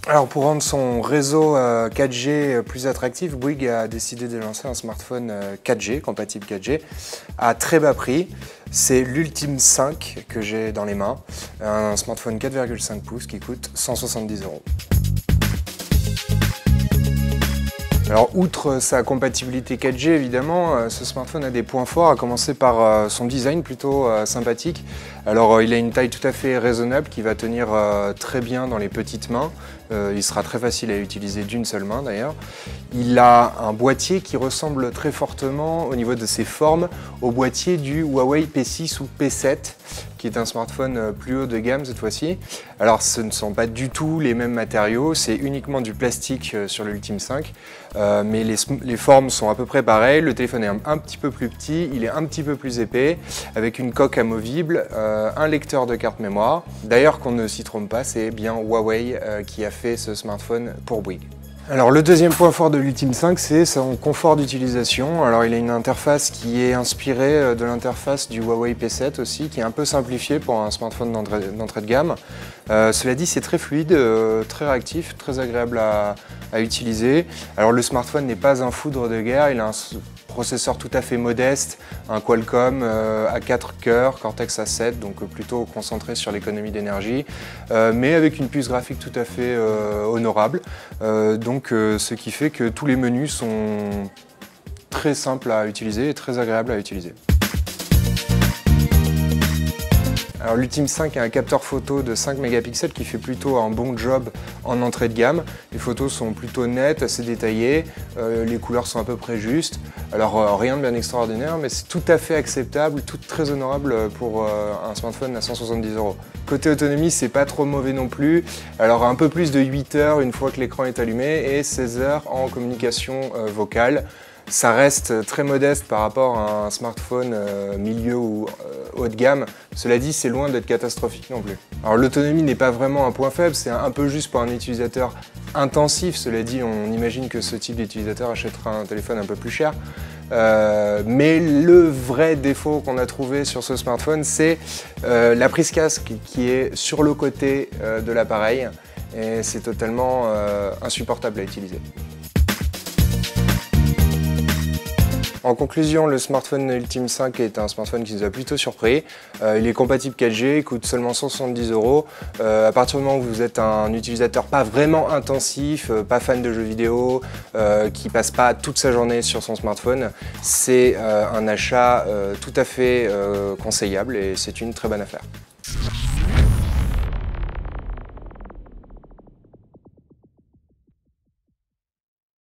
Alors pour rendre son réseau 4G plus attractif, Bouygues a décidé de lancer un smartphone 4G, compatible 4G, à très bas prix. C'est l'Ultime 5 que j'ai dans les mains, un smartphone 4,5 pouces qui coûte 170 €. Alors, outre sa compatibilité 4G, évidemment, ce smartphone a des points forts, à commencer par son design plutôt sympathique. Alors, il a une taille tout à fait raisonnable qui va tenir très bien dans les petites mains. Il sera très facile à utiliser d'une seule main d'ailleurs. Il a un boîtier qui ressemble très fortement au niveau de ses formes au boîtier du Huawei P6 ou P7, qui est un smartphone plus haut de gamme cette fois-ci. Alors ce ne sont pas du tout les mêmes matériaux, c'est uniquement du plastique sur l'Ultime 5, mais les formes sont à peu près pareilles. Le téléphone est un petit peu plus petit, il est un petit peu plus épais, avec une coque amovible, un lecteur de carte mémoire. D'ailleurs, qu'on ne s'y trompe pas, c'est bien Huawei qui a fait ce smartphone pour Bouygues. Alors le deuxième point fort de l'Ultime 5, c'est son confort d'utilisation. Alors il a une interface qui est inspirée de l'interface du Huawei P7 aussi, qui est un peu simplifiée pour un smartphone d'entrée de gamme. Cela dit, c'est très fluide, très réactif, très agréable à utiliser. Alors le smartphone n'est pas un foudre de guerre, il a un processeur tout à fait modeste, un Qualcomm A4 cœur, Cortex A7, donc plutôt concentré sur l'économie d'énergie, mais avec une puce graphique tout à fait honorable. Ce qui fait que tous les menus sont très simples à utiliser et très agréables à utiliser. Alors l'Ultime 5 a un capteur photo de 5 mégapixels qui fait plutôt un bon job en entrée de gamme. Les photos sont plutôt nettes, assez détaillées, les couleurs sont à peu près justes. Alors rien de bien extraordinaire, mais c'est tout à fait acceptable, tout très honorable pour un smartphone à 170 €. Côté autonomie, c'est pas trop mauvais non plus. Alors un peu plus de 8 heures une fois que l'écran est allumé et 16 heures en communication vocale. Ça reste très modeste par rapport à un smartphone milieu ou haut de gamme. Cela dit, c'est loin d'être catastrophique non plus. Alors l'autonomie n'est pas vraiment un point faible, c'est un peu juste pour un utilisateur intensif. Cela dit, on imagine que ce type d'utilisateur achètera un téléphone un peu plus cher. Mais le vrai défaut qu'on a trouvé sur ce smartphone, c'est la prise casque qui est sur le côté de l'appareil et c'est totalement insupportable à utiliser. En conclusion, le smartphone Ultime 5 est un smartphone qui nous a plutôt surpris. Il est compatible 4G, il coûte seulement 170 €. À partir du moment où vous êtes un utilisateur pas vraiment intensif, pas fan de jeux vidéo, qui passe pas toute sa journée sur son smartphone, c'est un achat tout à fait conseillable et c'est une très bonne affaire.